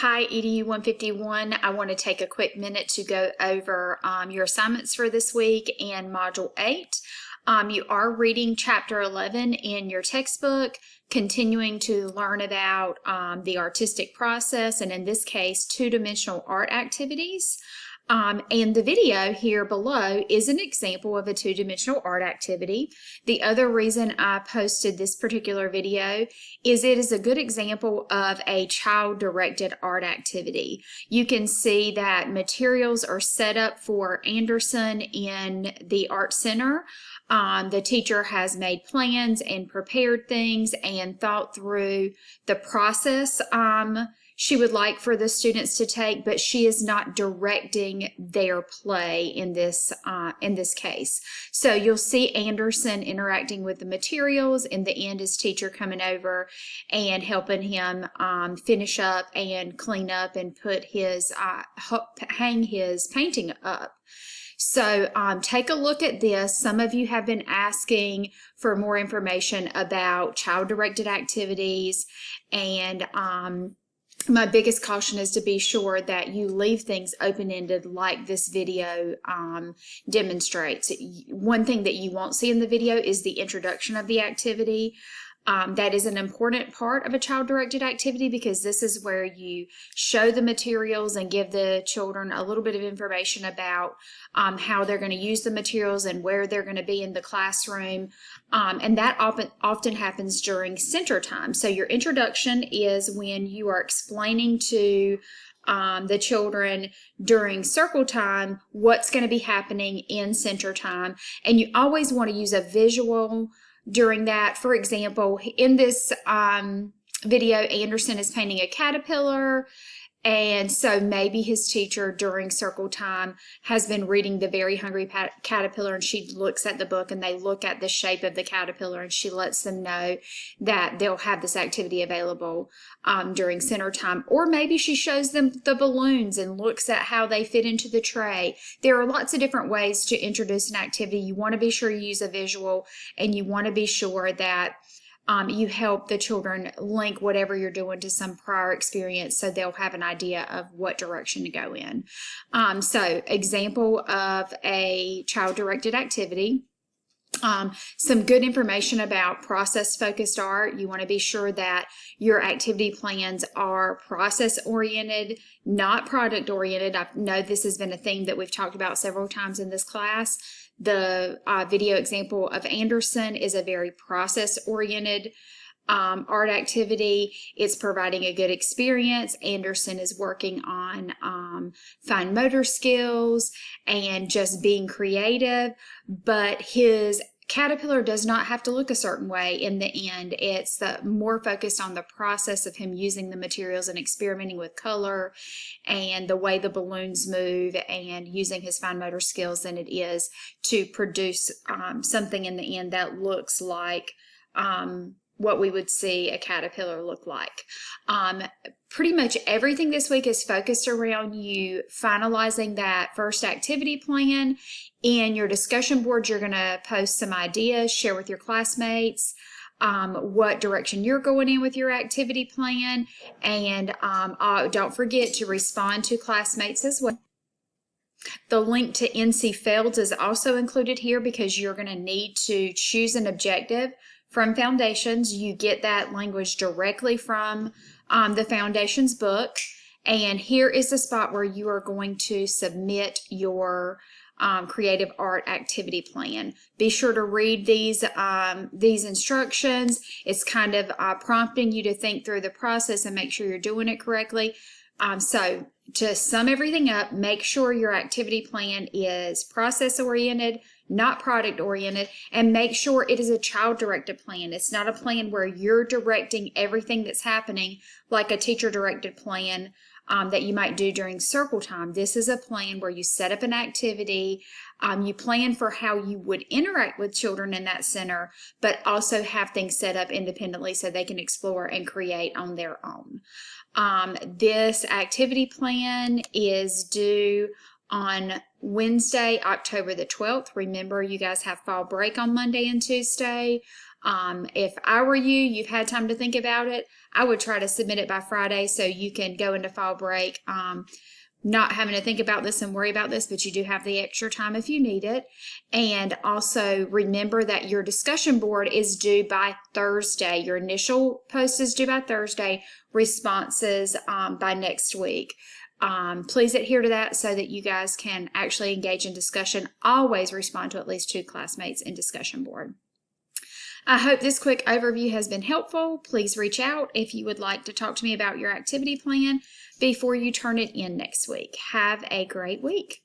Hi, EDU 151. I want to take a quick minute to go over your assignments for this week and Module 8. You are reading Chapter 11 in your textbook, continuing to learn about the artistic process, and in this case, two-dimensional art activities. And the video here below is an example of a two-dimensional art activity. The other reason I posted this particular video is it is a good example of a child-directed art activity. You can see that materials are set up for Anderson in the Art Center. The teacher has made plans and prepared things and thought through the process she would like for the students to take, but she is not directing their play in this case. So you'll see Anderson interacting with the materials. In the end, his teacher coming over and helping him finish up and clean up and put his hang his painting up. So take a look at this. Some of you have been asking for more information about child-directed activities, and my biggest caution is to be sure that you leave things open-ended like this video demonstrates. One thing that you won't see in the video is the introduction of the activity. That is an important part of a child-directed activity because this is where you show the materials and give the children a little bit of information about how they're going to use the materials and where they're going to be in the classroom. And that often happens during center time. So your introduction is when you are explaining to the children during circle time what's going to be happening in center time. And you always want to use a visual during that. For example, in this video, Anderson is painting a caterpillar, and so maybe his teacher during circle time has been reading The Very Hungry Caterpillar, and she looks at the book and they look at the shape of the caterpillar, and she lets them know that they'll have this activity available during center time. Or maybe she shows them the balloons and looks at how they fit into the tray. There are lots of different ways to introduce an activity. You want to be sure you use a visual, and you want to be sure that you help the children link whatever you're doing to some prior experience so they'll have an idea of what direction to go in. So example of a child-directed activity. Some good information about process-focused art. You want to be sure that your activity plans are process-oriented, not product-oriented. I know this has been a theme that we've talked about several times in this class. The video example of Anderson is a very process-oriented art activity. It's providing a good experience. Anderson is working on fine motor skills and just being creative, but his caterpillar does not have to look a certain way in the end. It's more focused on the process of him using the materials and experimenting with color and the way the balloons move and using his fine motor skills than it is to produce something in the end that looks like what we would see a caterpillar look like. Pretty much everything this week is focused around you finalizing that first activity plan. In your discussion board, you're going to post some ideas, share with your classmates what direction you're going in with your activity plan, and don't forget to respond to classmates as well. The link to NC Fields is also included here because you're going to need to choose an objective from Foundations. You get that language directly from the Foundations book, and here is the spot where you are going to submit your creative art activity plan. Be sure to read these instructions. It's kind of prompting you to think through the process and make sure you're doing it correctly. So to sum everything up, make sure your activity plan is process-oriented, not product-oriented, and make sure it is a child-directed plan. It's not a plan where you're directing everything that's happening like a teacher-directed plan that you might do during circle time. This is a plan where you set up an activity, you plan for how you would interact with children in that center, but also have things set up independently so they can explore and create on their own. This activity plan is due on Wednesday, October the 12th. Remember, you guys have fall break on Monday and Tuesday. If I were you, you've had time to think about it, I would try to submit it by Friday so you can go into fall break not having to think about this and worry about this, but you do have the extra time if you need it. And also remember that your discussion board is due by Thursday. Your initial post is due by Thursday, responses by next week. Please adhere to that so that you guys can actually engage in discussion. Always respond to at least 2 classmates in discussion board. I hope this quick overview has been helpful. Please reach out if you would like to talk to me about your activity plan before you turn it in next week. Have a great week.